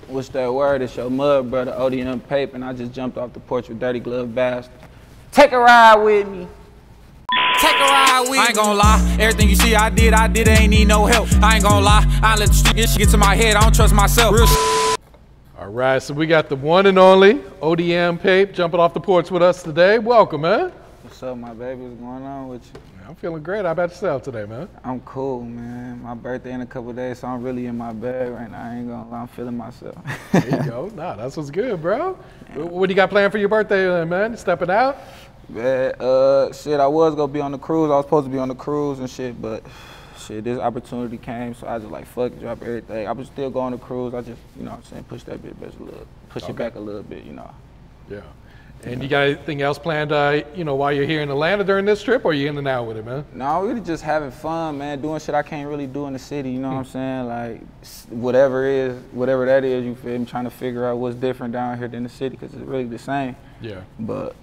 What's that word? It's your mud brother, ODM Pape, and I just jumped off the porch with Dirty Glove Bastard. Take a ride with me. Take a ride with me. I ain't gonna lie, everything you see I did, ain't need no help. I ain't gonna lie, I let the street get to my head, I don't trust myself. Real All right, so we got the one and only ODM Pape jumping off the porch with us today. Welcome, man. What's up, my baby? What's going on with you? I'm feeling great. How about yourself today, man? I'm cool, man. My birthday in a couple of days, so I'm really in my bag right now. I ain't gonna lie, I'm feeling myself. There you go. Nah, that's what's good, bro. Yeah. What do you got planned for your birthday, man? Stepping out? Man, shit, I was gonna be on the cruise. I was supposed to be on the cruise and shit, but shit, this opportunity came, so I just like, fuck it, drop everything. I was still going to cruise. I just, you know what I'm saying, push that bit back a little, push it back a little bit, you know. Yeah. And you got anything else planned, you know, while you're here in Atlanta during this trip, or are you in and out with it, man? No, really just having fun, man, doing shit I can't really do in the city, you know what I'm saying? Like, whatever that is, you feel me, trying to figure out what's different down here than the city, because it's really the same. Yeah. But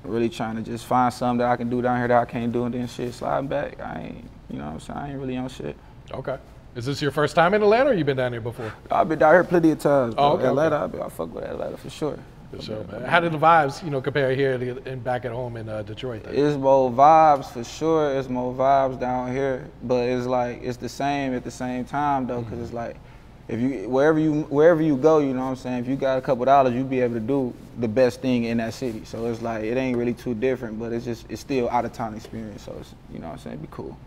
really trying to just find something that I can do down here that I can't do, and then shit, slide back. I ain't, you know what I'm saying, I ain't really on shit. Okay. Is this your first time in Atlanta, or you been down here before? I've been down here plenty of times, bro. Oh, okay, Atlanta, okay. I fuck with Atlanta for sure. For sure, man. How did the vibes, you know, compare here and back at home in Detroit? Then? It's more vibes for sure. It's more vibes down here, but it's like it's the same at the same time though, because it's like if you wherever you go, you know what I'm saying. If you got a couple dollars, you be able to do the best thing in that city. So it's like it ain't really too different, but it's still out of town experience. So it's, you know what I'm saying, it'd be cool.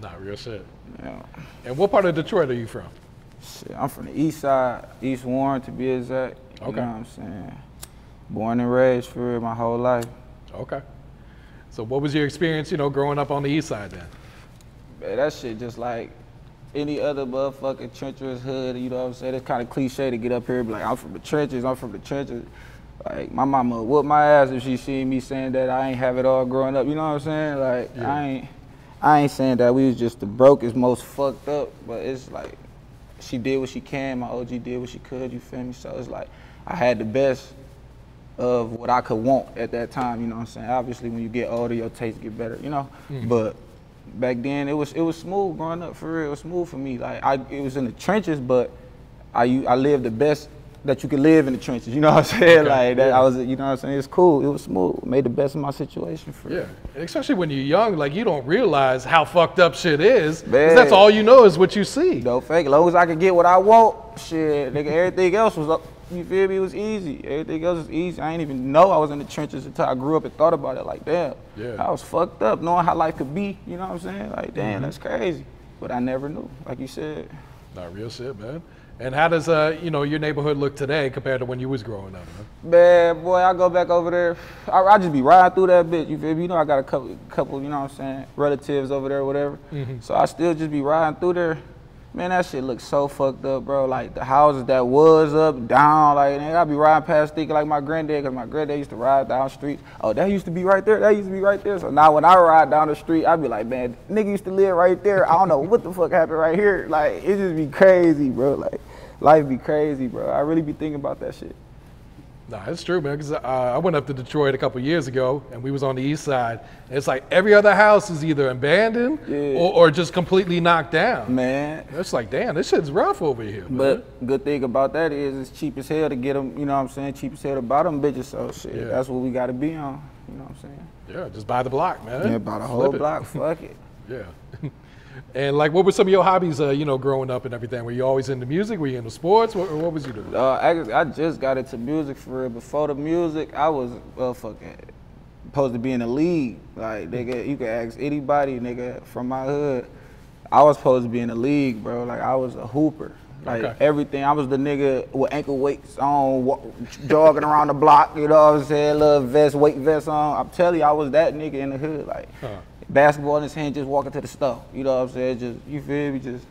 Nah, real shit. Yeah. And what part of Detroit are you from? Shit, I'm from the east side, East Warren to be exact. You know what I'm saying. Born and raised for real my whole life. Okay. So what was your experience, you know, growing up on the east side then? Man, that shit just like any other motherfucking treacherous hood, you know what I'm saying? It's kind of cliche to get up here and be like, I'm from the trenches, I'm from the trenches. Like, my mama would whoop my ass if she seen me saying that I ain't have it all growing up, you know what I'm saying? Like, yeah. I ain't saying that we was just the brokest, most fucked up, but it's like, she did what she can, my OG did what she could, you feel me? So it's like, I had the best of what I could want at that time, you know what I'm saying? Obviously, when you get older, your taste get better, you know? But back then, it was smooth growing up, for real. It was smooth for me. Like, it was in the trenches, but I lived the best that you could live in the trenches, you know what I'm saying? Okay. Like, that I was, you know what I'm saying? It's cool. It was smooth. Made the best of my situation, for real. Yeah, especially when you're young, like, you don't realize how fucked up shit is, because that's all you know is what you see. No fake. As long as I could get what I want, shit, nigga, everything else was up. You feel me? It was easy. Everything else was easy. I didn't even know I was in the trenches until I grew up and thought about it. Like, damn, I was fucked up knowing how life could be. You know what I'm saying? Like, damn, that's crazy. But I never knew, like you said. Not real shit, man. And how does you know, your neighborhood look today compared to when you was growing up, man? Man, boy, I go back over there. I just be riding through that bitch. You feel me? You know, I got a couple, you know what I'm saying, relatives over there, or whatever. So I still just be riding through there. Man, that shit looks so fucked up, bro. Like, the houses that was up, down, like, I be riding past thinking like my granddad, because my granddad used to ride down the street. Oh, that used to be right there, that used to be right there. So now when I ride down the street, I be like, man, nigga used to live right there. I don't know what the fuck happened right here. Like, it just be crazy, bro. Like, life be crazy, bro. I really be thinking about that shit. Nah, it's true, man, because I went up to Detroit a couple years ago, and we was on the east side. And it's like every other house is either abandoned or just completely knocked down. Man. It's like, damn, this shit's rough over here, man. But good thing about that is it's cheap as hell to get them, you know what I'm saying, cheap as hell to buy them bitches, so shit, that's what we got to be on, you know what I'm saying? Yeah, just buy the block, man. Yeah, buy the whole block, fuck it. Yeah. And like, what were some of your hobbies, you know, growing up and everything? Were you always into music? Were you into sports? What was you doing? I just got into music for real. Before the music, I was supposed to be in the league. Like, nigga, you can ask anybody, nigga, from my hood. I was supposed to be in the league, bro. Like, I was a hooper. Like, everything. I was the nigga with ankle weights on, jogging around the block, you know what I'm saying? Little vest, weight vest on. I'm telling you, I was that nigga in the hood. Like, basketball in his hand, just walking to the store. You know what I'm saying? Just, you feel me? Just,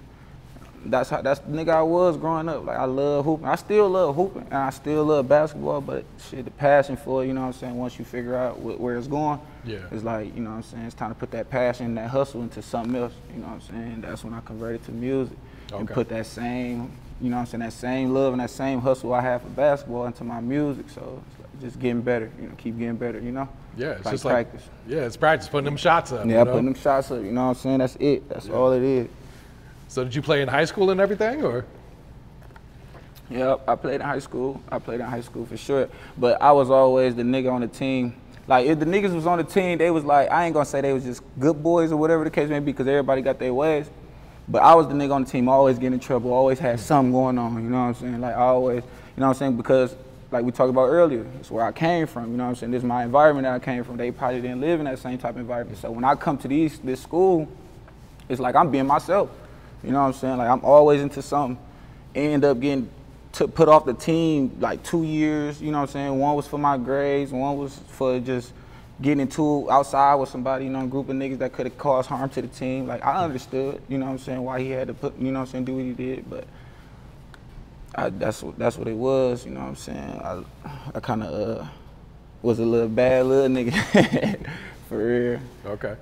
that's the nigga I was growing up. Like, I love hooping. I still love hooping, and I still love basketball, but shit, the passion for it, you know what I'm saying? Once you figure out where it's going, it's like, you know what I'm saying? It's time to put that passion, that hustle into something else. You know what I'm saying? That's when I converted to music and put that same, you know what I'm saying? That same love and that same hustle I have for basketball into my music. So it's like just getting better, you know, keep getting better, you know? Yeah, it's like just practice. Like, yeah, it's practice, putting them shots up. Yeah, putting them shots up, you know what I'm saying? That's it. That's all it is. So did you play in high school and everything, or? Yep, I played in high school. I played in high school for sure. But I was always the nigga on the team. Like, if the niggas was on the team, they was like, I ain't gonna say they was just good boys or whatever the case may be, because everybody got their ways. But I was the nigga on the team, always getting in trouble, always had something going on, you know what I'm saying? Like, always, you know what I'm saying? Because, like we talked about earlier, it's where I came from, you know what I'm saying? This is my environment that I came from. They probably didn't live in that same type of environment. So when I come to this school, it's like I'm being myself, you know what I'm saying? Like, I'm always into something. End up getting put off the team like 2 years, you know what I'm saying? One was for my grades, one was for just getting into outside with somebody, you know, a group of niggas that could have caused harm to the team. Like, I understood, you know what I'm saying, why he had to put, you know what I'm saying, do what he did, but that's what it was, you know what I'm saying? I kind of was a little bad little nigga, for real. Okay.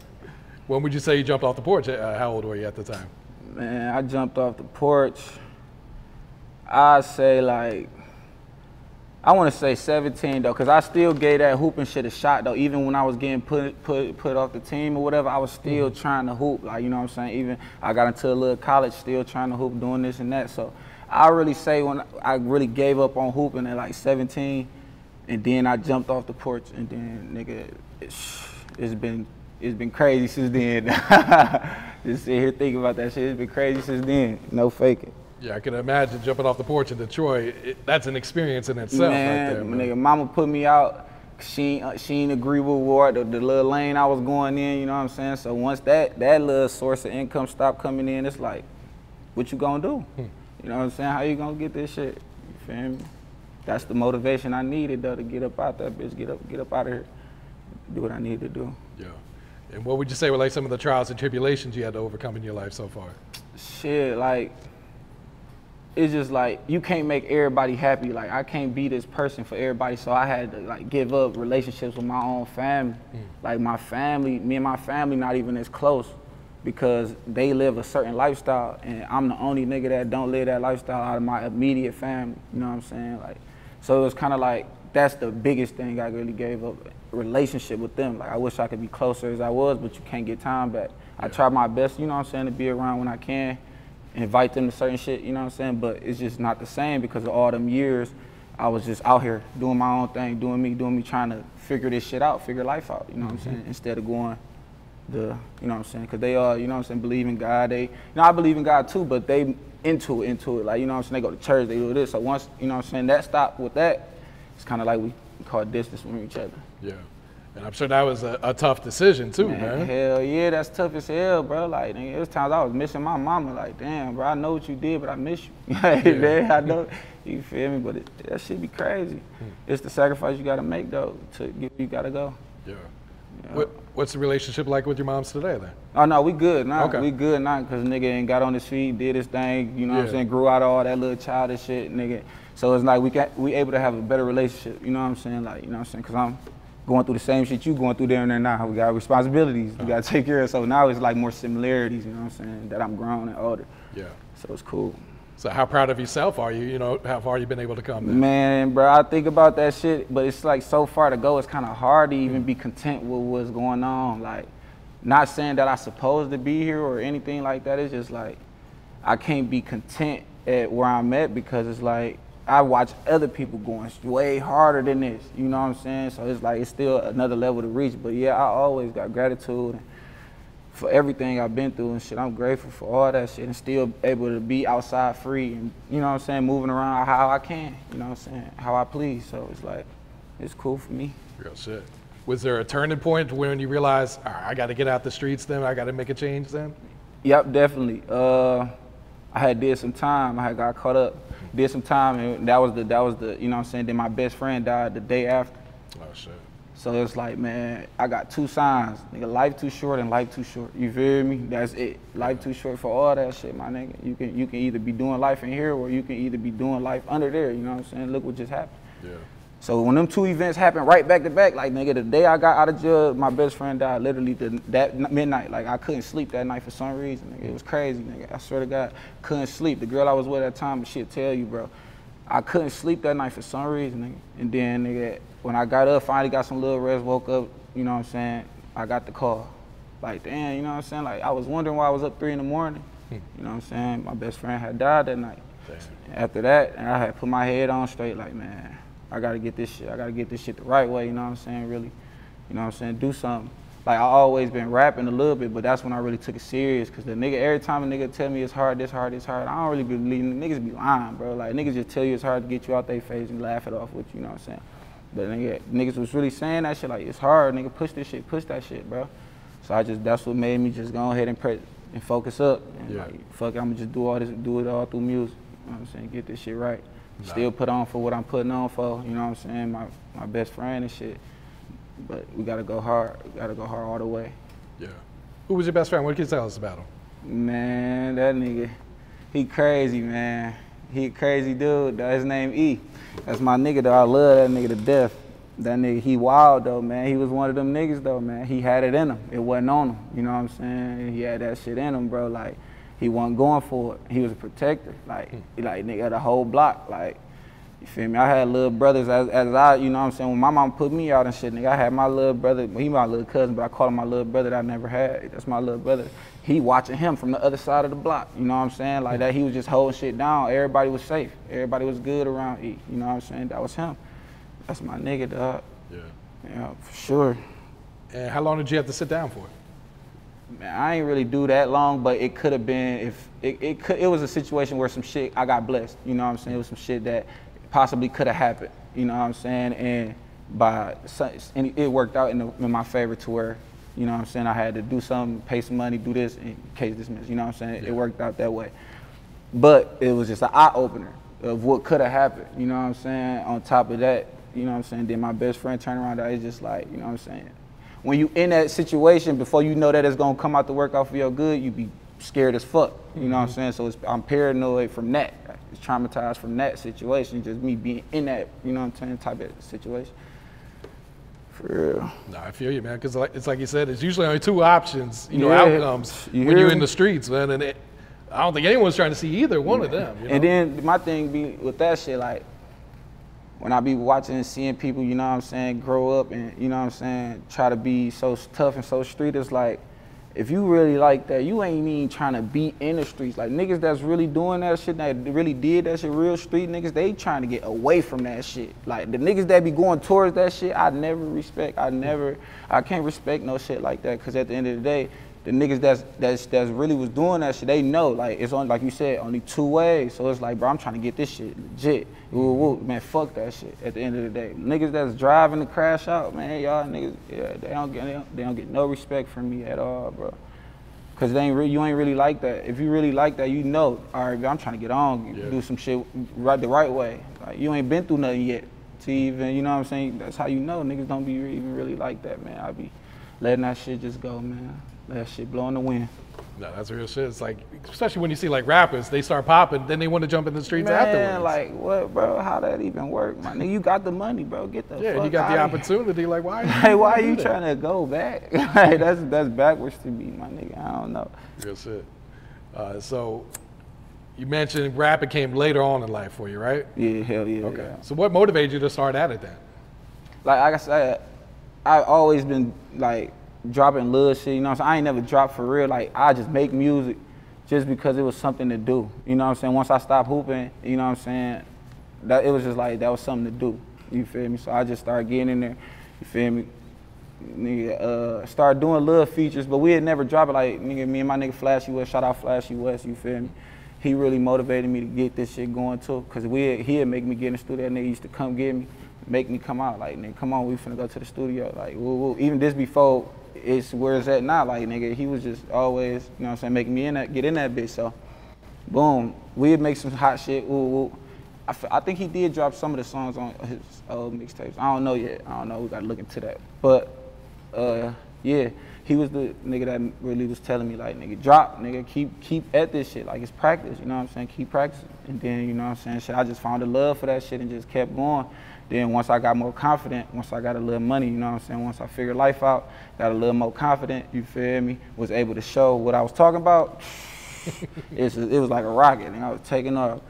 When would you say you jumped off the porch? How old were you at the time? Man, I jumped off the porch, I'd say like, I want to say 17 though, because I still gave that hooping shit a shot though. Even when I was getting put off the team or whatever, I was still trying to hoop. Like, you know what I'm saying? Even I got into a little college, still trying to hoop, doing this and that. So I really say when I really gave up on hooping at like 17, and then I jumped off the porch, and then nigga, it's been crazy since then. Just sit here thinking about that shit. It's been crazy since then. No faking. Yeah, I can imagine jumping off the porch in Detroit. That's an experience in itself, man, right there. Man, nigga, mama put me out. She ain't agree with the little lane I was going in. You know what I'm saying? So once that little source of income stopped coming in, it's like, what you gonna do? You know what I'm saying? How you gonna get this shit? You feel me? That's the motivation I needed though, to get up out that bitch, get up out of here, do what I need to do. Yeah. And what would you say were like some of the trials and tribulations you had to overcome in your life so far? Shit, like, it's just like, you can't make everybody happy. Like, I can't be this person for everybody, so I had to like give up relationships with my own family. Like, my family, me and my family not even as close, because they live a certain lifestyle, and I'm the only nigga that don't live that lifestyle out of my immediate family, you know what I'm saying? Like, so it was kind of like, that's the biggest thing I really gave up, relationship with them. Like, I wish I could be closer as I was, but you can't get time back. I try my best, you know what I'm saying, to be around when I can, invite them to certain shit, you know what I'm saying? But it's just not the same, because of all them years, I was just out here doing my own thing, doing me, trying to figure this shit out, figure life out, you know what I'm saying? Instead of going you know what I'm saying? Because they all, you know what I'm saying, believe in God. They, you know, I believe in God too, but they into it. Like, you know what I'm saying, they go to church, they do this. So once, you know what I'm saying, that stopped with that, it's kind of like we call distance from each other. Yeah. And I'm sure that was a tough decision too, man. Hell yeah, that's tough as hell, bro. Like, there was times I was missing my mama. Like, damn, bro, I know what you did, but I miss you. Hey, man, I know. You feel me? But that shit be crazy. It's the sacrifice you gotta make though to get where you gotta go. Yeah. What's the relationship like with your moms today then? Oh no, we good now. Okay. We good now, because nigga ain't got on his feet, did his thing, you know what I'm saying, grew out of all that little childish shit, nigga. So it's like we able to have a better relationship, you know what I'm saying? Like, you know what I'm saying? Because I'm going through the same shit you going through there and there now. We got responsibilities, we got to take care of. So now it's like more similarities, you know what I'm saying, that I'm grown and older. Yeah. So it's cool. So how proud of yourself are you? You know, how far you been able to come then? Man, bro, I think about that shit, but it's like so far to go, it's kind of hard to even be content with what's going on. Like, not saying that I'm supposed to be here or anything like that. It's just like, I can't be content at where I'm at, because it's like, I watch other people going way harder than this, you know what I'm saying? So it's like, it's still another level to reach. But yeah, I always got gratitude for everything I've been through and shit. I'm grateful for all that shit, and still able to be outside free and, you know what I'm saying, moving around how I can, you know what I'm saying, how I please. So it's like, it's cool for me. Real shit. Was there a turning point when you realized, all right, I got to get out the streets then, I got to make a change then? Yep, definitely. I had did some time. I had got caught up, did some time, and that was the, you know what I'm saying, then my best friend died the day after. Oh shit. So it's like, man, I got two signs, nigga, life too short and life too short. You feel me? That's it. Life too short for all that shit, my nigga. You can either be doing life in here, or you can either be doing life under there, you know what I'm saying? Look what just happened. Yeah. So when them two events happened right back to back, like, nigga, the day I got out of jail, my best friend died literally that midnight. Like, I couldn't sleep that night for some reason, nigga. It was crazy, nigga. I swear to God, couldn't sleep. The girl I was with at the time, she'll tell you, bro. I couldn't sleep that night for some reason, nigga. And then, nigga, when I got up, finally got some little rest, woke up, you know what I'm saying, I got the call. Like, damn, you know what I'm saying? Like, I was wondering why I was up 3 in the morning. You know what I'm saying? My best friend had died that night. Damn. After that, I had put my head on straight, like, man, I gotta get this shit. I gotta get this shit the right way, you know what I'm saying, really. You know what I'm saying, do something. Like, I always been rapping a little bit, but that's when I really took it serious, because the nigga, every time a nigga tell me it's hard, this hard, this hard, I don't really believe, niggas be lying, bro. Like, niggas just tell you it's hard to get you out their face and laugh it off with you, you know what I'm saying. But niggas was really saying that shit, like, it's hard, nigga, push this shit, push that shit, bro. So that's what made me just go ahead and focus up. And like, fuck it, I'ma just do it all through music, you know what I'm saying, get this shit right. Nah. Still put on for what I'm putting on for, you know what I'm saying, my best friend and shit. But we gotta go hard. We gotta go hard all the way. Yeah. Who was your best friend? What can you tell us about him? Man, that nigga, he crazy, man. He a crazy dude, though. His name E. That's my nigga, though. I love that nigga to death. That nigga, he wild, though, man. He was one of them niggas, though, man. He had it in him. It wasn't on him. You know what I'm saying? He had that shit in him, bro. Like, he wasn't going for it. He was a protector. Like, nigga, the whole block. Like, you feel me? I had little brothers as I, you know what I'm saying, when my mom put me out and shit, nigga, I had my little brother, he my little cousin, but I call him my little brother that I never had. That's my little brother. He watching him from the other side of the block, you know what I'm saying? Like that, he was just holding shit down. Everybody was safe. Everybody was good around E, you know what I'm saying? That was him. That's my nigga, dog. Yeah. Yeah, for sure. And how long did you have to sit down for? Man, I ain't really do that long, but it could have been, if it was a situation where some shit, I got blessed, you know what I'm saying? It was some shit that possibly could have happened, you know what I'm saying? And it worked out in my favor to where, you know what I'm saying, I had to do something, pay some money, do this, in case dismissed, you know what I'm saying? Yeah. It worked out that way. But it was just an eye-opener of what could have happened, you know what I'm saying? On top of that, you know what I'm saying, then my best friend turned around, it's just like, you know what I'm saying? When you in that situation, before you know that it's gonna come out to work out for your good, you be scared as fuck, you know what I'm saying? So I'm paranoid from that. It's traumatized from that situation, just me being in that, you know what I'm saying, type of situation. For real. No, I feel you, man, because it's like you said, it's usually only two options, you know, outcomes when you're in the streets, man, and I don't think anyone's trying to see either one of them. You know? And then my thing be with that shit, like, when I be watching and seeing people, you know what I'm saying, grow up and, you know what I'm saying, try to be so tough and so street, it's like, if you really like that, you ain't even trying to be in the streets. Like, niggas that's really doing that shit, that really did that shit, real street niggas, they trying to get away from that shit. Like, the niggas that be going towards that shit, I never respect. I can't respect no shit like that, because at the end of the day, the niggas that's really was doing that shit, they know, like, it's only, like you said, only two ways. So it's like, bro, I'm trying to get this shit legit. Man, fuck that shit at the end of the day. Niggas that's driving to crash out, man, y'all niggas, yeah, they don't get no respect from me at all, bro. Cause you ain't really like that. If you really like that, you know, all right, bro, I'm trying to get on, do some shit the right way. Like, you ain't been through nothing yet to even, you know what I'm saying? That's how you know niggas don't be even really like that, man. I be letting that shit just go, man. Let that shit blow in the wind. No, that's real shit. It's like, especially when you see like rappers, they start popping, then they want to jump in the streets afterwards. Man, like, what, bro? How that even work, my nigga? You got the money, bro. Get the fuck you got the opportunity. Like, why? Why are you trying to go back? Like, that's backwards to me, my nigga. I don't know. Real shit. So, you mentioned rapping came later on in life for you, right? Yeah, hell yeah. Okay. Yeah. So, what motivated you to start at it then? Like I said, I've always been like dropping little shit, you know what I'm saying? I ain't never dropped for real. Like, I just make music just because it was something to do. You know what I'm saying? Once I stopped hooping, you know what I'm saying? That it was just like, that was something to do. You feel me? So I just started getting in there, you feel me? Nigga, started doing little features, but we had never dropped it. Like, nigga, me and my nigga Flashy West, shout out Flashy West, you feel me? He really motivated me to get this shit going too, cause he'd make me get in the studio. That nigga used to come get me, make me come out. Like, nigga, come on, we finna go to the studio. Like, woo. Even this before it's where it's at now. Like, nigga, he was just always, you know what I'm saying, making me get in that bitch. So, boom, we'd make some hot shit. I think he did drop some of the songs on his old mixtapes. I don't know yet. I don't know. We gotta look into that. But yeah, he was the nigga that really was telling me, like, nigga, drop, nigga, keep at this shit. Like, it's practice, you know what I'm saying? Keep practicing. And then, you know what I'm saying, shit, I just found a love for that shit and just kept going. Then once I got more confident, once I got a little money, you know what I'm saying, once I figured life out, got a little more confident, you feel me, was able to show what I was talking about, it was like a rocket, and I was taking off.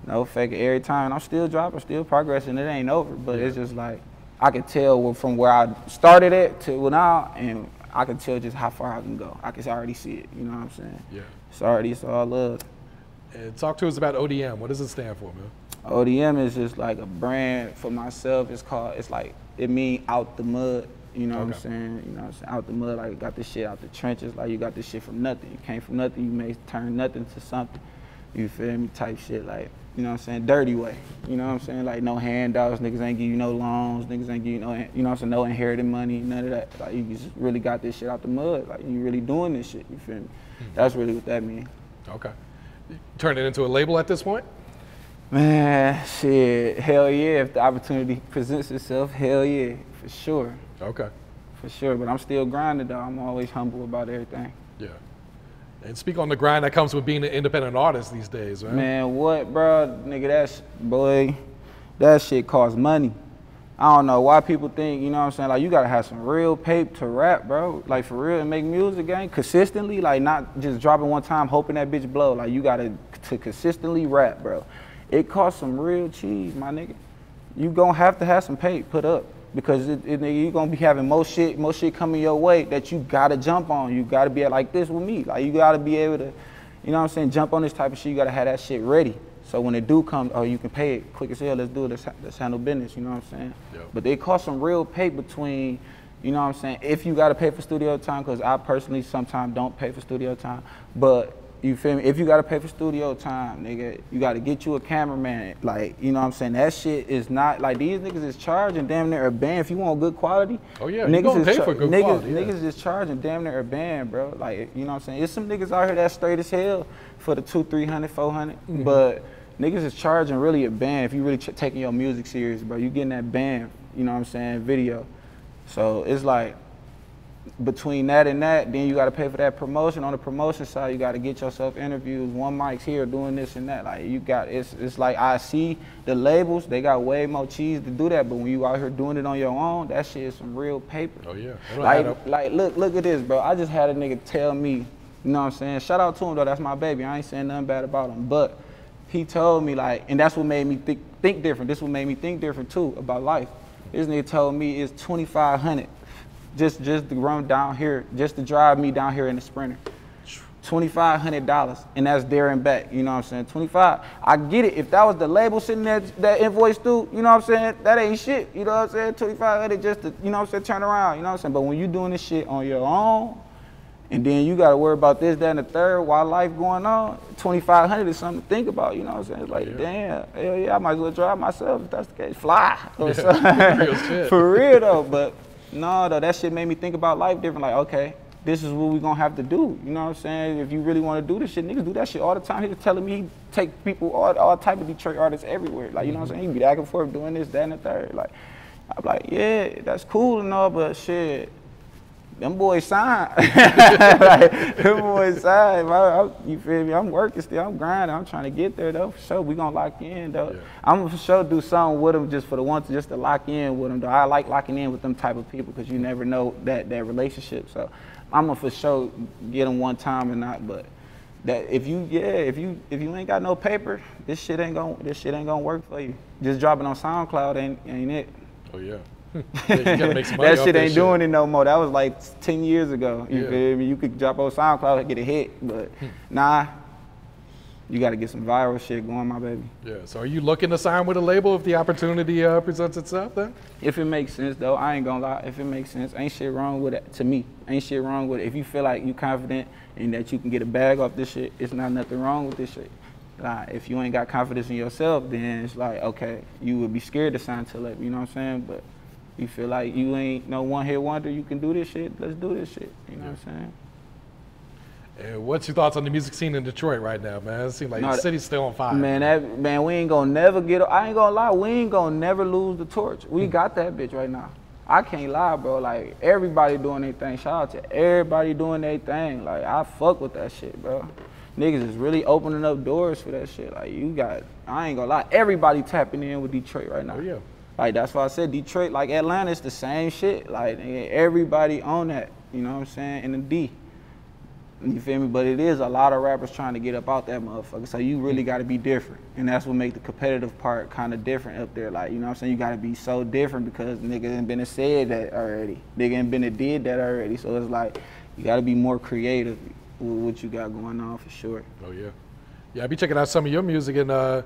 No fake it every time, and I'm still dropping, still progressing, it ain't over, but it's just like, I can tell from where I started at to now, and I can tell just how far I can go. I can already see it, you know what I'm saying? Yeah. It's all love. And talk to us about ODM. What does it stand for, man? ODM is just like a brand for myself. It's like, it mean out the mud. You know what I'm saying? You know what I'm saying? Out the mud, like, got this shit out the trenches. Like, you got this shit from nothing. You came from nothing, you may turn nothing to something. You feel me? Type shit, like, you know what I'm saying? Dirty way. You know what I'm saying? Like, no handouts, niggas ain't give you no loans, niggas ain't give you no, you know what I'm saying? No inherited money, none of that. Like, you just really got this shit out the mud. Like, you really doing this shit, you feel me? That's really what that means. Okay. Turn it into a label at this point? Man, shit, hell yeah. If the opportunity presents itself, hell yeah, for sure. Okay. For sure, but I'm still grinding though. I'm always humble about everything. Yeah. And speak on the grind that comes with being an independent artist these days, man. Man, what, bro? Nigga, that shit costs money. I don't know why people think, you know what I'm saying, like, you gotta have some real paper to rap, bro. Like, for real, and make music, gang, consistently, like, not just dropping one time, hoping that bitch blow. Like, you gotta consistently rap, bro. It costs some real cheese, my nigga. You gonna have to have some paper put up. Because you're gonna be having more shit coming your way that you gotta jump on. You gotta be like this with me. Like, you gotta be able to, you know what I'm saying, jump on this type of shit. You gotta have that shit ready. So when it do come, oh, you can pay it quick as hell. Let's do it. Let's handle business. You know what I'm saying? Yep. But they cost some real pay between, you know what I'm saying, if you gotta pay for studio time, because I personally sometimes don't pay for studio time, but you feel me? If you gotta pay for studio time, nigga, you gotta get you a cameraman. Like, you know what I'm saying? That shit is not, like, these niggas is charging damn near a band. If you want good quality, oh yeah, you gonna pay for good quality. Niggas is charging damn near a band, bro. Like, you know what I'm saying? There's some niggas out here that's straight as hell for the 200, 300, 400, but niggas is charging really a band. If you really taking your music serious, bro, you getting that band, you know what I'm saying, video. So it's like, between that and that, then you got to pay for that promotion. On the promotion side, you got to get yourself interviews, one mic's here, doing this and that. Like, you got, it's like, I see the labels, they got way more cheese to do that, but when you out here doing it on your own, that shit is some real paper. Oh yeah. Like look at this, bro. I just had a nigga tell me, you know what I'm saying? Shout out to him though, that's my baby. I ain't saying nothing bad about him, but he told me, like, and that's what made me think different. This what made me think different too about life. This nigga told me it's $2,500. Just to run down here, just to drive me down here in the Sprinter. $2,500, and that's there and back, you know what I'm saying? 25, I get it. If that was the label sitting there, that invoice through, you know what I'm saying? That ain't shit, you know what I'm saying? 2,500 just to, you know what I'm saying, turn around, you know what I'm saying? But when you doing this shit on your own, and then you gotta worry about this, that, and the third while life going on, 2,500 is something to think about, you know what I'm saying? It's like, damn, hell yeah, I might as well drive myself if that's the case. Fly, or something. For real though, but no, though, that shit made me think about life different. Like, okay, this is what we gonna have to do. You know what I'm saying? If you really want to do this shit, niggas do that shit all the time. He was telling me he take people, all type of Detroit artists everywhere. Like, you know what I'm saying? He be back and forth doing this, that, and the third. Like, I'm like, yeah, that's cool and all, but shit, them boys signed. Like, them boys signed. You feel me? I'm working still. I'm grinding. I'm trying to get there though. For sure, we gonna lock in though. Yeah. I'm gonna for sure do something with them just for the one just to lock in with them though. I like locking in with them type of people because you never know that relationship. So I'm gonna for sure get them one time or not. But that if you ain't got no paper, this shit ain't gonna work for you. Just dropping on SoundCloud ain't it. Oh yeah. Yeah, you gotta make some money that shit ain't doing it no more. That was like 10 years ago. You feel me? You could drop on SoundCloud and get a hit, but nah, you gotta get some viral shit going, my baby. Yeah, so are you looking to sign with a label if the opportunity presents itself then? If it makes sense though, I ain't gonna lie, if it makes sense, ain't shit wrong with it, to me. Ain't shit wrong with it. If you feel like you confident and that you can get a bag off this shit, it's not nothing wrong with this shit. Like, if you ain't got confidence in yourself, then it's like, okay, you would be scared to sign to a label, you know what I'm saying? But you feel like you ain't no one-hit wonder, you can do this shit, let's do this shit, you know what I'm saying? And what's your thoughts on the music scene in Detroit right now, man? It seems like the city's still on fire. Man, we ain't gonna never I ain't gonna lie, we ain't gonna never lose the torch. We got that bitch right now. I can't lie, bro, like, everybody doing their thing. Shout out to everybody doing their thing. Like, I fuck with that shit, bro. Niggas is really opening up doors for that shit. Like, I ain't gonna lie, everybody tapping in with Detroit right now. Oh, yeah. Like, that's why I said Detroit, like Atlanta, it's the same shit. Like, everybody on that, you know what I'm saying, in the D. You feel me? But it is a lot of rappers trying to get up out that motherfucker. So you really got to be different. And that's what make the competitive part kind of different up there. Like, you know what I'm saying? You got to be so different because niggas ain't been said that already. Nigga ain't been did that already. So it's like, you got to be more creative with what you got going on for sure. Oh, yeah. Yeah, I be checking out some of your music, and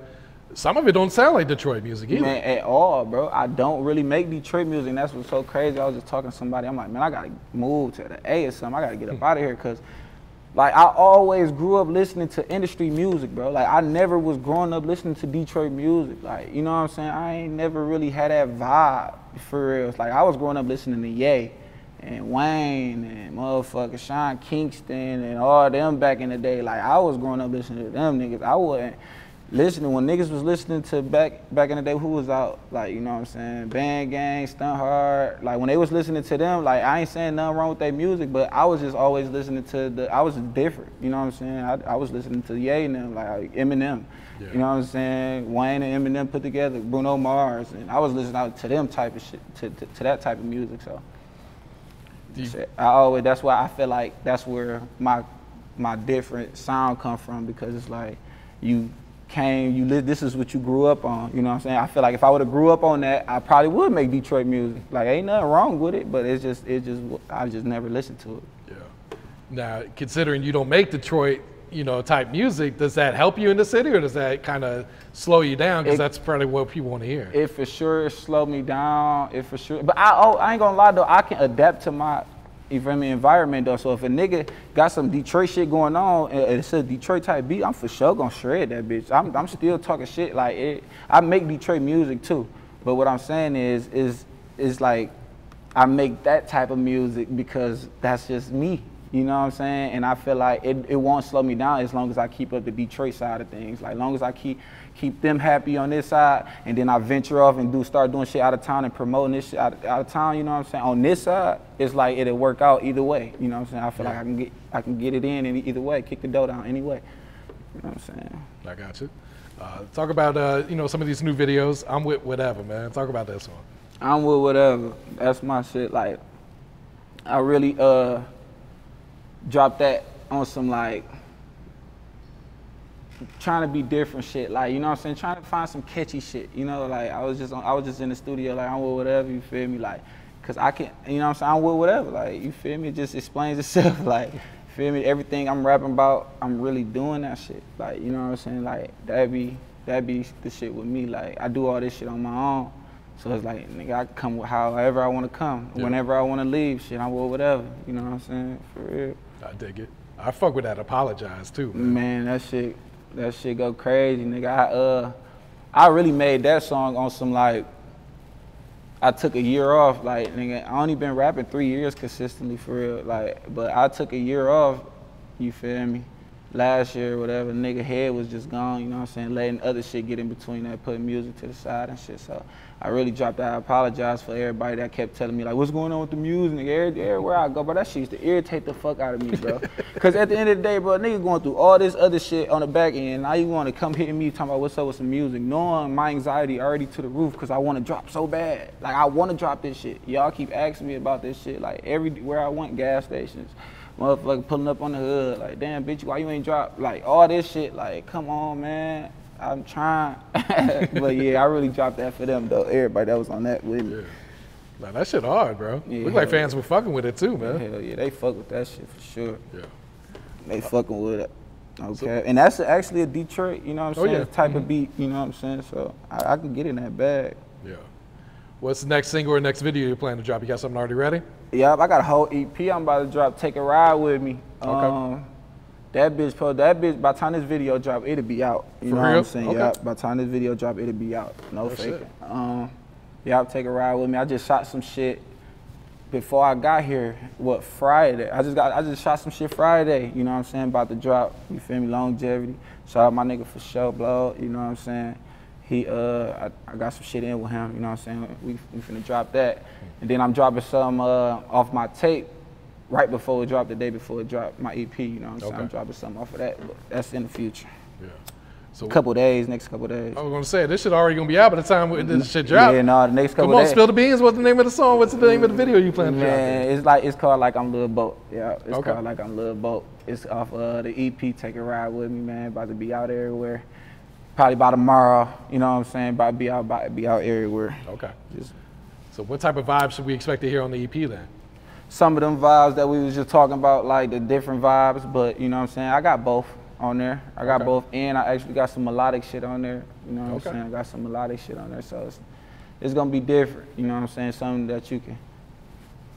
some of it don't sound like Detroit music either. Man, at all, bro. I don't really make Detroit music, and that's what's so crazy. I was just talking to somebody. I'm like, man, I gotta move to the A or something. I gotta get up out of here, cause like I always grew up listening to industry music, bro. Like I never was growing up listening to Detroit music. Like, you know what I'm saying? I ain't never really had that vibe for real. It's like I was growing up listening to Ye and Wayne and motherfucking Sean Kingston and all them back in the day. Like I was growing up listening to them niggas. I wasn't listening when niggas was listening to back in the day who was out, like, you know what I'm saying, Band Gang, Stunt Hard. Like when they was listening to them, like I ain't saying nothing wrong with their music, but I was just always listening to I was different, you know what I'm saying? I was listening to Ye and them, like Eminem, yeah. You know what I'm saying? Wayne and Eminem put together, Bruno Mars, and I was listening out to them type of shit, to that type of music. So that's why I feel like that's where my different sound come from, because it's like this is what you grew up on, you know what I'm saying? I feel like if I would have grew up on that, I probably would make Detroit music. Like ain't nothing wrong with it, but I just never listened to it. Yeah. Now, considering you don't make Detroit, you know, type music, does that help you in the city, or does that kind of slow you down? Because that's probably what people want to hear. It for sure slowed me down. It for sure, but I ain't gonna lie though, I can adapt to my environment though. So if a nigga got some Detroit shit going on and it's a Detroit type beat, I'm for sure gonna shred that bitch. I'm still talking shit like it. I make Detroit music too, but what I'm saying is like I make that type of music because that's just me. You know what I'm saying? And I feel like it won't slow me down as long as I keep up the Detroit side of things. Like, as long as I keep them happy on this side, and then I venture off and start doing shit out of town and promoting this shit out of town, you know what I'm saying? On this side, it's like it'll work out either way. You know what I'm saying? I feel like I can get it in either way, kick the dough down anyway. You know what I'm saying? I got you. Talk about, you know, some of these new videos. I'm Wit Whateva, man. Talk about that song. I'm Wit Whateva. That's my shit. Like, I really, dropped that on some like trying to be different shit, like, you know what I'm saying, trying to find some catchy shit, you know, like I was just in the studio like I'm with whatever, you feel me, like, cause I can, you know what I'm saying, I'm with whatever, like, you feel me, it just explains itself, like, feel me, everything I'm rapping about, I'm really doing that shit, like, you know what I'm saying, like that'd be the shit with me, like I do all this shit on my own. So it's like, nigga, I can come with however I want to come, whenever I want to leave, shit, I'm with whatever, you know what I'm saying, for real. I dig it. I fuck with that Apologize too, man. Man, that shit go crazy, nigga. I really made that song on some like, I took a year off, like, nigga, I only been rapping 3 years consistently for real, like, but I took a year off, you feel me? Last year, whatever, nigga head was just gone, you know what I'm saying, letting other shit get in between that, putting music to the side and shit, so I really dropped that. I apologize for everybody that kept telling me, like, what's going on with the music, nigga, everywhere I go, bro, that shit used to irritate the fuck out of me, bro, because at the end of the day, bro, nigga going through all this other shit on the back end, now you want to come hitting me talking about what's up with some music, knowing my anxiety already to the roof, because I want to drop so bad, like, I want to drop this shit, y'all keep asking me about this shit, like, everywhere I went, gas stations, motherfucker pulling up on the hood, like, damn, bitch, why you ain't drop? Like, all this shit, like, come on, man. I'm trying. But yeah, I really dropped that for them, though. Everybody that was on that with me. Yeah. Man, that shit hard, bro. Yeah, look like fans were fucking with it, too, man. Hell yeah, they fuck with that shit for sure. Yeah. They fucking with it. Okay. And that's actually a Detroit, you know what I'm saying, type of beat, you know what I'm saying? So I can get in that bag. Yeah. What's the next single or next video you're planning to drop? You got something already ready? Yep, I got a whole EP I'm about to drop, Take a Ride With Me. Okay. That bitch, by the time this video drop, it'll be out. You know what I'm saying? Okay. Yep, by the time this video drop, it'll be out. No faking. Y'all Take a Ride With Me. I just shot some shit before I got here, Friday? I just shot some shit Friday, you know what I'm saying, about to drop, you feel me, Longevity. Shout out my nigga for sure, blow, you know what I'm saying. I got some shit in with him, you know what I'm saying? We finna drop that. And then I'm dropping some off my tape right before it dropped, the day before it dropped, my EP, you know what I'm saying? I'm dropping something off of that, but that's in the future. Yeah. So next couple days. I was gonna say, this shit already gonna be out by the time this shit drop. Yeah, no, the next couple days. Come on, spill the beans. What's the name of the song? What's the name of the video you plan to drop? Man, it's called Like I'm Lil Boat. Yeah, it's called Like I'm Lil Boat. It's off the EP, Take a Ride With Me, man. About to be out everywhere. Probably by tomorrow, you know what I'm saying? About to be out everywhere. Okay. So what type of vibes should we expect to hear on the EP then? Some of them vibes that we was just talking about, like the different vibes, but you know what I'm saying? I got both on there. I got both, and I actually got some melodic shit on there. You know what I'm saying? I got some melodic shit on there, so it's gonna be different. You know what I'm saying? Something that you can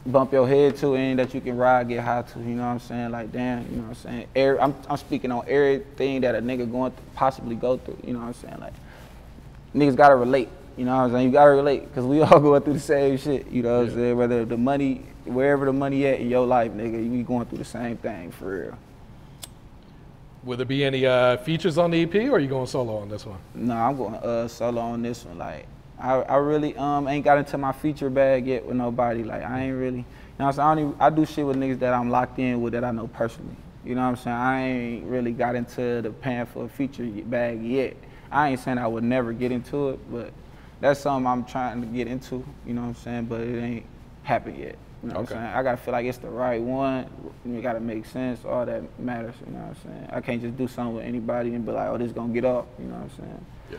bump your head to and that you can ride, get high to. You know what I'm saying? Like, damn, you know what I'm saying? I'm speaking on everything that a nigga going to possibly go through. You know what I'm saying? Like, niggas gotta relate. You know what I'm saying? You gotta relate, because we all going through the same shit. You know what I'm saying? Whether the money, wherever the money at in your life, nigga, you be going through the same thing, for real. Will there be any features on the EP, or are you going solo on this one? No, I'm going solo on this one. Like, I really ain't got into my feature bag yet with nobody. Like, I ain't really, you know what I'm saying? I do shit with niggas that I'm locked in with, that I know personally. You know what I'm saying? I ain't really got into the paying for a feature bag yet. I ain't saying I would never get into it, but that's something I'm trying to get into, you know what I'm saying? But it ain't happened yet. You know what I'm saying? I gotta feel like it's the right one. It gotta make sense. All that matters, you know what I'm saying? I can't just do something with anybody and be like, oh, this gonna get off, you know what I'm saying? Yeah.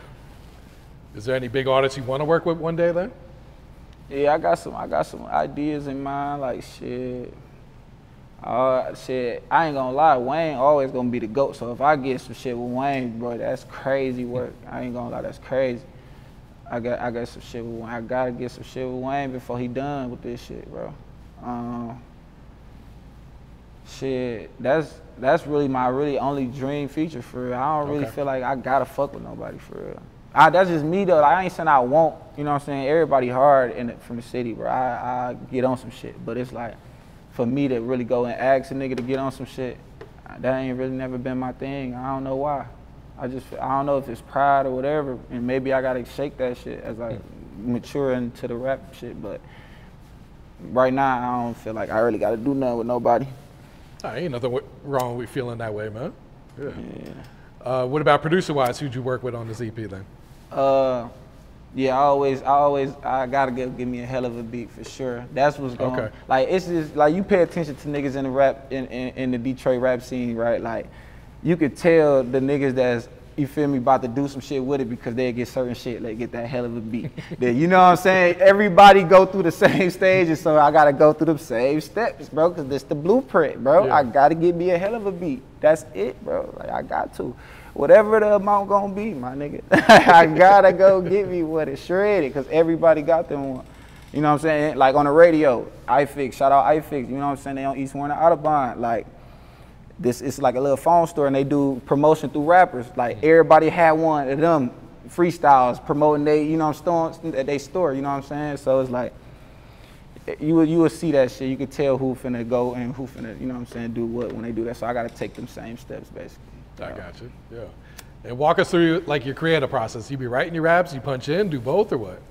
Is there any big artists you want to work with one day then? Yeah, I got some ideas in mind, like shit. Shit, I ain't gonna lie, Wayne always gonna be the GOAT. So if I get some shit with Wayne, bro, that's crazy work. I ain't gonna lie, that's crazy. I got some shit with Wayne. I gotta get some shit with Wayne before he done with this shit, bro. Shit, that's really my only dream feature, for real. I don't really feel like I gotta fuck with nobody, for real. That's just me though. Like, I ain't saying I won't, you know what I'm saying? Everybody hard from the city, bro. I get on some shit, but it's like, for me to really go and ask a nigga to get on some shit, that ain't really never been my thing. I don't know why. I don't know if it's pride or whatever, and maybe I gotta shake that shit as I mature into the rap shit, but right now I don't feel like I really gotta do nothing with nobody. Ain't nothing wrong with feeling that way, man. Yeah. What about producer-wise? Who'd you work with on this EP then? Yeah, I gotta give me a hell of a beat for sure. That's what's going. Like, it's just like, you pay attention to niggas in the rap in the Detroit rap scene, right? Like, you could tell the niggas that's, you feel me, about to do some shit with it, because they get certain shit, like get that hell of a beat. You know what I'm saying? Everybody go through the same stages, so I gotta go through the same steps, bro, because this the blueprint, bro. Yeah. I gotta get me a hell of a beat. That's it, bro. Like, I got to. Whatever the amount gonna be, my nigga. I gotta go get me what is shredded, because everybody got them one. You know what I'm saying? Like on the radio, iFix, shout out iFix, you know what I'm saying? They on East Warren Audubon. Like, this, it's like a little phone store, and they do promotion through rappers. Like, everybody had one of them freestyles promoting they, you know, they store, you know what I'm saying? So it's like, you will see that shit. You could tell who finna go and who finna, you know what I'm saying, do what when they do that. So I gotta take them same steps, basically. I got you, yeah. And walk us through, like, your creative process. You be writing your raps, you punch in, do both, or what?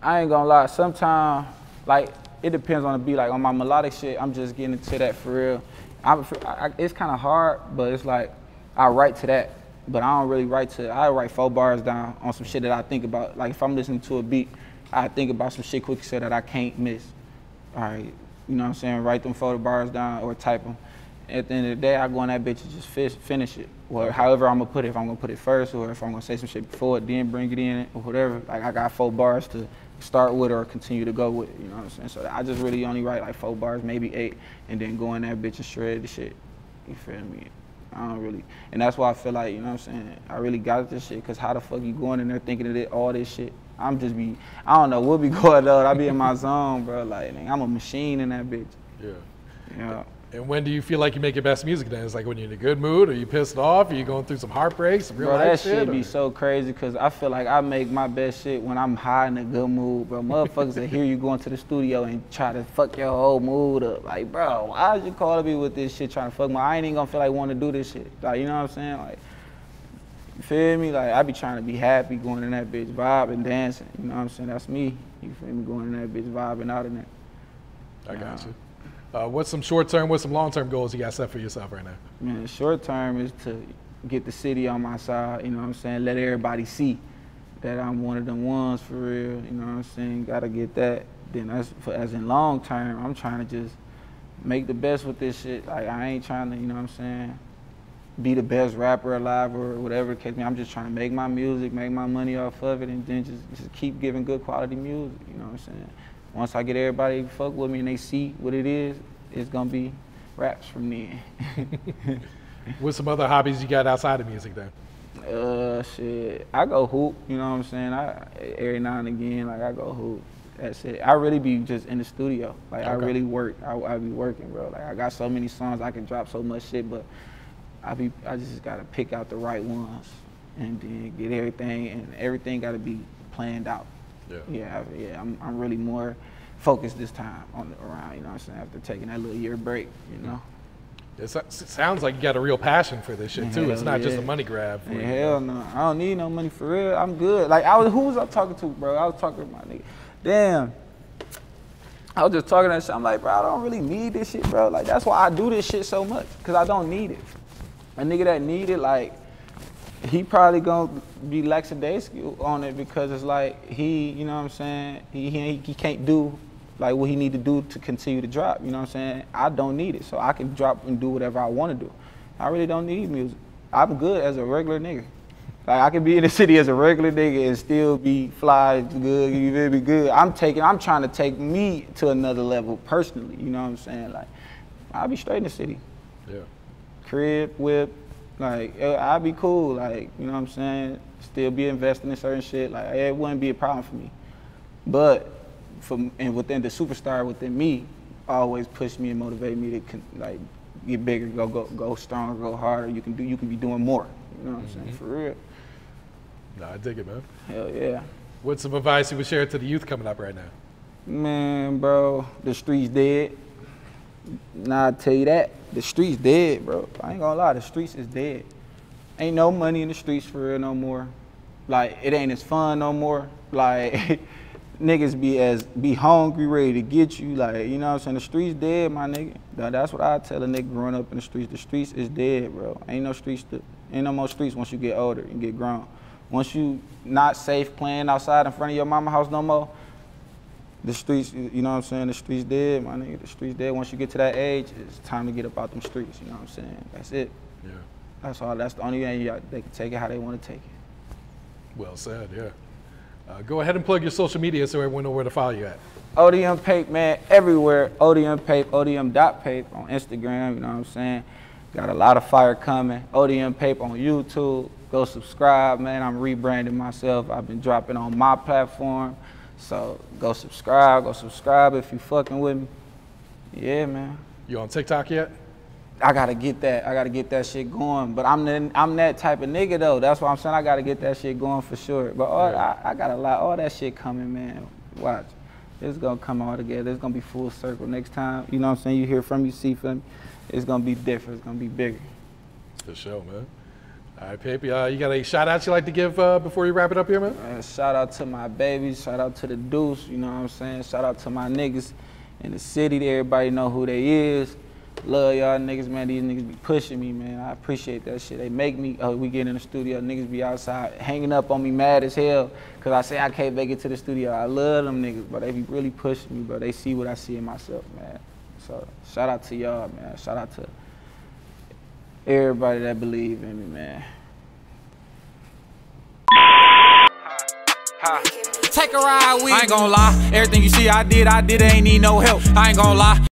I ain't gonna lie, sometimes, like, it depends on the beat. Like, on my melodic shit, I'm just getting into that for real. It's kind of hard, but it's like, I write to that, but I don't really write to, I write 4 bars down on some shit that I think about. Like, if I'm listening to a beat, I think about some shit quick so that I can't miss. All right, you know what I'm saying? Write them 4 bars down or type them. At the end of the day, I go on that bitch and just finish it. Or however I'm gonna put it, if I'm gonna put it first, or if I'm gonna say some shit before it, then bring it in, or whatever. Like, I got 4 bars to start with or continue to go with, you know what I'm saying? So I just really only write like 4 bars, maybe 8, and then go in that bitch and shred the shit. You feel me? I don't really, and that's why I feel like, you know what I'm saying, I really got this shit, because how the fuck you going in there thinking of all this shit? I don't know what be going on. I be in my zone, bro. Like, I'm a machine in that bitch. Yeah. Yeah. And when do you feel like you make your best music then? It's like when you're in a good mood, or you pissed off, or you going through some heartbreaks, some real life shit? Bro, that shit be so crazy, because I feel like I make my best shit when I'm high in a good mood, bro. Motherfuckers that hear you going to the studio and try to fuck your whole mood up. Like, bro, why'd you call me with this shit trying to fuck me? I ain't even gonna feel like wanting to do this shit. Like, you know what I'm saying? Like, you feel me? Like, I be trying to be happy, going in that bitch vibe and dancing. You know what I'm saying? That's me. You feel me? Going in that bitch vibing out in there. I got you. What's some short-term, what's some long-term goals you got set for yourself right now? Man, short-term is to get the city on my side, you know what I'm saying? Let everybody see that I'm one of them ones for real, you know what I'm saying? Gotta get that. Then as in long-term, I'm trying to just make the best with this shit. Like, I ain't trying to, you know what I'm saying, be the best rapper alive or whatever the case may be. I'm just trying to make my music, make my money off of it, and then just keep giving good quality music, you know what I'm saying? Once I get everybody to fuck with me and they see what it is, it's gonna be raps from then. What's some other hobbies you got outside of music then? Shit, I go hoop, you know what I'm saying? Every now and again, like I go hoop. That's it. I really be just in the studio. Like I really work. I be working, bro. Like I got so many songs, I can drop so much shit, but I just gotta pick out the right ones and then get everything, and everything gotta be planned out. Yeah. I'm really more focused this time around, you know what I'm saying, after taking that little year break, you know. It sounds like you got a real passion for this shit too. It's not just a money grab for you. Hell no. I don't need no money for real. I'm good. Like who was I talking to, bro? I was talking to my nigga. Damn. I was just talking that shit. I'm like, bro, I don't really need this shit, bro. Like that's why I do this shit so much, cause I don't need it. A nigga that need it, like, he probably gonna be lackadaisical on it because it's like you know what I'm saying, he can't do like what he need to do to continue to drop, you know what I'm saying? I don't need it, so I can drop and do whatever I want to do. I really don't need music. I'm good as a regular nigga. Like I can be in the city as a regular nigga and still be fly, good, you feel me, good. I'm trying to take me to another level personally, you know what I'm saying? Like, I'll be straight in the city. Yeah. Crib, whip, like, I'd be cool, like, you know what I'm saying? Still be investing in certain shit, like, it wouldn't be a problem for me. But, within the superstar within me, always push me and motivate me to, like, get bigger, go stronger, go harder. You can be doing more, you know what I'm saying, for real. Nah, I dig it, man. Hell yeah. What's some advice you would share to the youth coming up right now? Man, bro, the streets dead. Nah, I tell you that. The streets dead, bro. I ain't gonna lie, the streets is dead. Ain't no money in the streets for real no more. Like, it ain't as fun no more. Like, niggas be hungry, ready to get you. Like, you know what I'm saying? The streets dead, my nigga. That's what I tell a nigga growing up in the streets. The streets is dead, bro. Ain't no more streets once you get older and get grown. Once you not safe playing outside in front of your mama house no more, the streets, you know what I'm saying, the streets dead, my nigga, the streets dead. Once you get to that age, it's time to get up out them streets, you know what I'm saying? That's it. Yeah. That's all, that's the only way they can take it how they want to take it. Well said, yeah. Go ahead and plug your social media so everyone knows where to follow you at. ODM Pape, man, everywhere. ODM Pape, ODM.Pape on Instagram, you know what I'm saying? Got a lot of fire coming. ODM Pape on YouTube. Go subscribe, man. I'm rebranding myself. I've been dropping on my platform. So go subscribe if you fucking with me. Yeah, man. You on TikTok yet? I gotta get that shit going. But I'm that type of nigga though. That's why I'm saying I gotta get that shit going for sure. But I got a lot, all that shit coming, man. Watch. It's gonna come all together. It's gonna be full circle next time. You know what I'm saying? You hear from me, see from me. It's gonna be different. It's gonna be bigger. For sure, man. All right, Pape, you got any shout-outs you like to give before you wrap it up here, man? Shout out to my babies, shout out to the Deuce, you know what I'm saying? Shout out to my niggas in the city, everybody know who they is. Love y'all niggas, man. These niggas be pushing me, man. I appreciate that shit. They make me, we get in the studio, niggas be outside hanging up on me mad as hell because I say I can't make it to the studio. I love them niggas, but they be really pushing me, bro. They see what I see in myself, man. So shout out to y'all, man. Shout out to everybody that believe in me, man. Take a ride with me. I ain't gonna lie, everything you see I did, ain't need no help. I ain't gonna lie.